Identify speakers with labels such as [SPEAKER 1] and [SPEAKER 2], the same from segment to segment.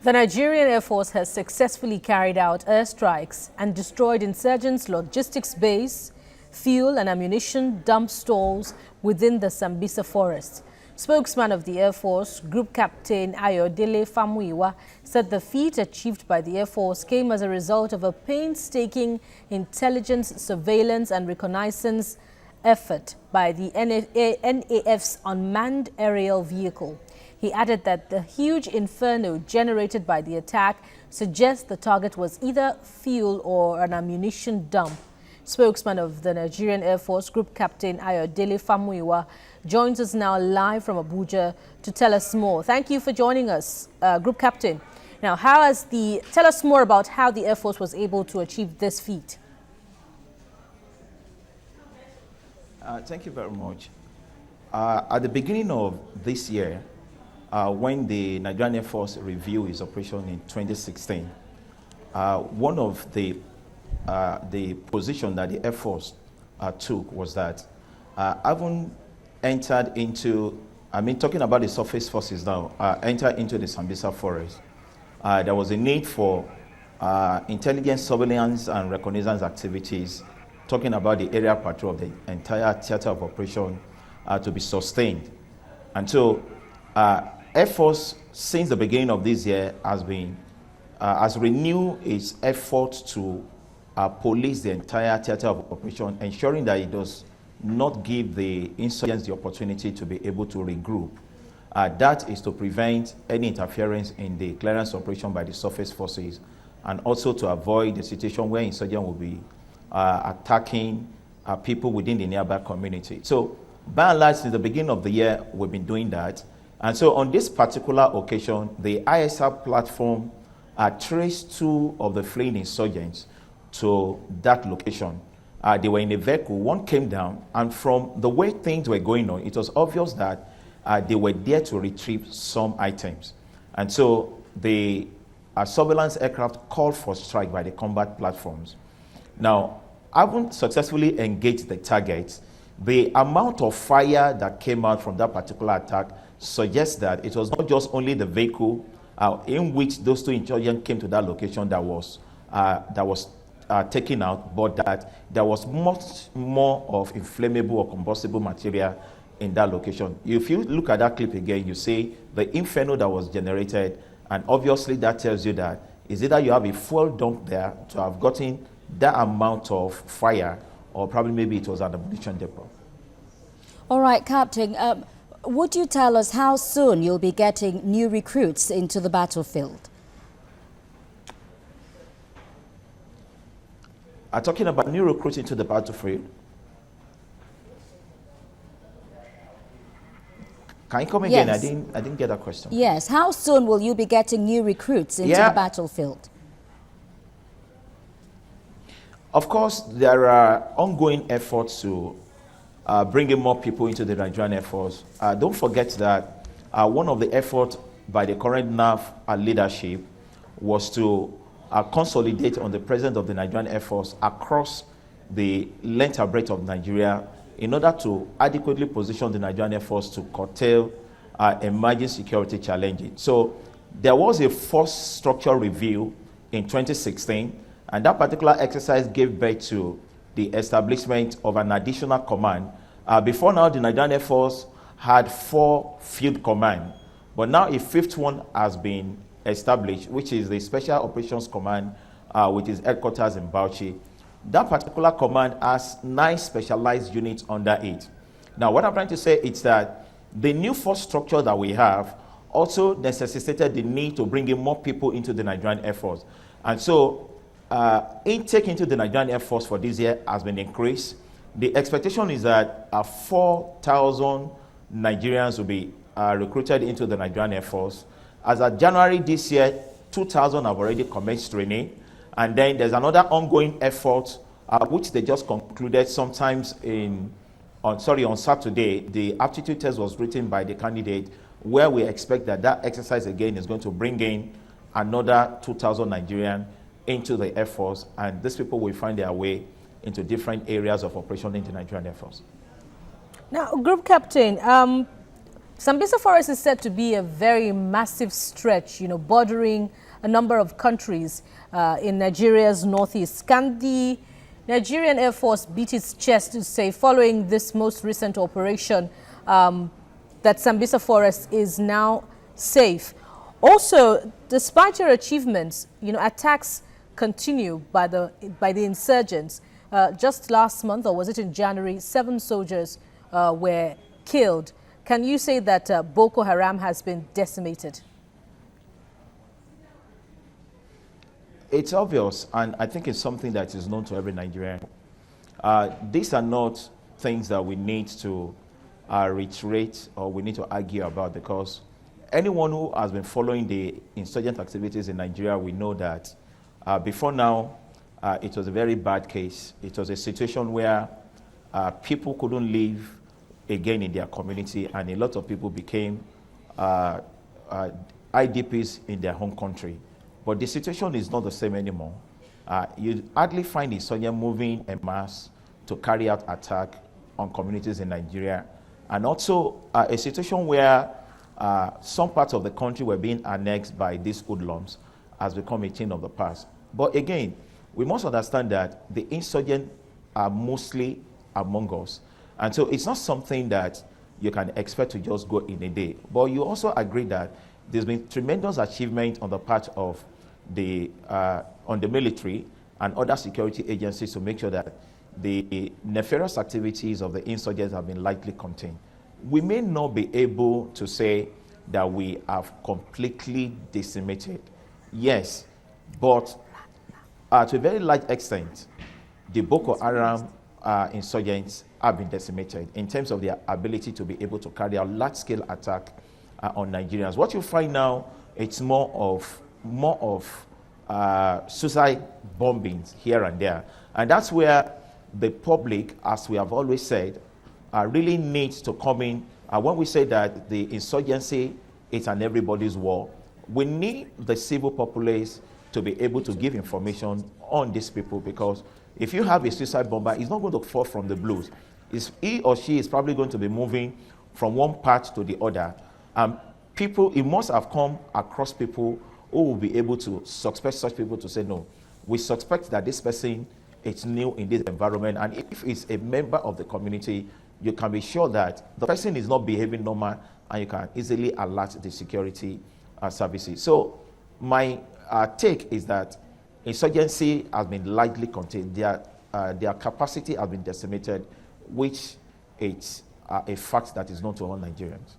[SPEAKER 1] The Nigerian Air Force has successfully carried out airstrikes and destroyed insurgents' logistics base, fuel and ammunition dump stalls within the Sambisa forest. Spokesman of the Air Force, Group Captain Ayodele Famuyiwa, said the feat achieved by the Air Force came as a result of a painstaking intelligence, surveillance and reconnaissance effort by the NAF's unmanned aerial vehicle. He added that the huge inferno generated by the attack suggests the target was either fuel or an ammunition dump. Spokesman of the Nigerian Air Force, Group Captain Ayodele Famuyiwa, joins us now live from Abuja to tell us more. Thank you for joining us, Group Captain. Now, tell us more about how the Air Force was able to achieve this feat.
[SPEAKER 2] Thank you very much. At the beginning of this year, when the Nigerian Air Force reviewed its operation in 2016, one of the position that the Air Force took was that having entered into, talking about the surface forces now, entered into the Sambisa forest, there was a need for intelligence, surveillance and reconnaissance activities, talking about the area patrol of the entire theater of operation to be sustained. And so Air Force, since the beginning of this year, has renewed its effort to police the entire theater of operation, ensuring that it does not give the insurgents the opportunity to be able to regroup. That is to prevent any interference in the clearance operation by the surface forces, and also to avoid the situation where insurgents will be attacking people within the nearby community. So, by and large, since the beginning of the year, we've been doing that. And so on this particular occasion, the ISR platform traced two of the fleeing insurgents to that location. They were in a vehicle, one came down, and from the way things were going on, it was obvious that they were there to retrieve some items. And so the surveillance aircraft called for strike by the combat platforms. Now, having successfully engaged the targets, the amount of fire that came out from that particular attack suggests that it was not just only the vehicle in which those two insurgents came to that location that was taken out, but that there was much more of inflammable or combustible material in that location. If you look at that clip again, you see the inferno that was generated, and obviously that tells you that is either you have a fuel dump there to have gotten that amount of fire, or probably maybe it was an ammunition depot.
[SPEAKER 3] All right, Captain, would you tell us how soon you'll be getting new recruits into the battlefield?
[SPEAKER 2] Talking about new recruits into the battlefield. Can you come again?
[SPEAKER 3] Yes.
[SPEAKER 2] I didn't get that question.
[SPEAKER 3] Yes. How soon will you be getting new recruits into the battlefield?
[SPEAKER 2] Of course, there are ongoing efforts to bring in more people into the Nigerian Air Force. Don't forget that one of the efforts by the current NAF leadership was to consolidate on the presence of the Nigerian Air Force across the length and breadth of Nigeria in order to adequately position the Nigerian Air Force to curtail emerging security challenges. So there was a force structure review in 2016, and that particular exercise gave birth to the establishment of an additional command. Before now, the Nigerian Air Force had 4 field commands, but now a 5th one has been established, which is the Special Operations Command, which is headquarters in Bauchi. That particular command has 9 specialized units under it. Now, what I'm trying to say is that the new force structure that we have also necessitated the need to bring in more people into the Nigerian Air Force. And so, intake into the Nigerian Air Force for this year has been increased. The expectation is that 4,000 Nigerians will be recruited into the Nigerian Air Force. As of January this year, 2,000 have already commenced training. And then there's another ongoing effort, which they just concluded sometimes on Saturday. The aptitude test was written by the candidate, where we expect that exercise again is going to bring in another 2,000 Nigerians into the Air Force, and these people will find their way into different areas of operation in the Nigerian Air Force.
[SPEAKER 1] Now, Group Captain, Sambisa Forest is said to be a very massive stretch, bordering a number of countries in Nigeria's northeast. Can the Nigerian Air Force beat its chest to say, following this most recent operation, that Sambisa Forest is now safe? Also, despite your achievements, attacks continue by the insurgents. Just last month, or was it in January, 7 soldiers were killed. Can you say that Boko Haram has been decimated?
[SPEAKER 2] It's obvious, and I think it's something that is known to every Nigerian. These are not things that we need to reiterate or we need to argue about, because anyone who has been following the insurgent activities in Nigeria, we know that before now, it was a very bad case. It was a situation where people couldn't live again in their community, and a lot of people became IDPs in their home country. But the situation is not the same anymore. You hardly find insurgents moving en masse to carry out attack on communities in Nigeria. And also a situation where some parts of the country were being annexed by these hoodlums has become a thing of the past. But again, we must understand that the insurgents are mostly among us. And so it's not something that you can expect to just go in a day. But you also agree that there's been tremendous achievement on the part of the military and other security agencies to make sure that the nefarious activities of the insurgents have been lightly contained. We may not be able to say that we have completely decimated. Yes, but to a very large extent, the Boko Haram insurgents have been decimated in terms of their ability to be able to carry out large-scale attack on Nigerians. What you find now, it's more of suicide bombings here and there. And that's where the public, as we have always said, really needs to come in. When we say that the insurgency is an everybody's war, we need the civil populace to be able to give information on these people, because if you have a suicide bomber, he's not going to fall from the blues. He or she is probably going to be moving from one part to the other. It must have come across people who will be able to suspect such people to say, no, we suspect that this person is new in this environment, and if it's a member of the community, you can be sure that the person is not behaving normal, and you can easily alert the security services. So my take is that insurgency has been lightly contained. Their capacity has been decimated, which is a fact that is known to all Nigerians.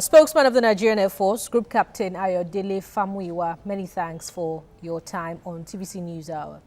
[SPEAKER 1] Spokesman of the Nigerian Air Force, Group Captain Ayodele Famuyiwa, many thanks for your time on TVC News Hour.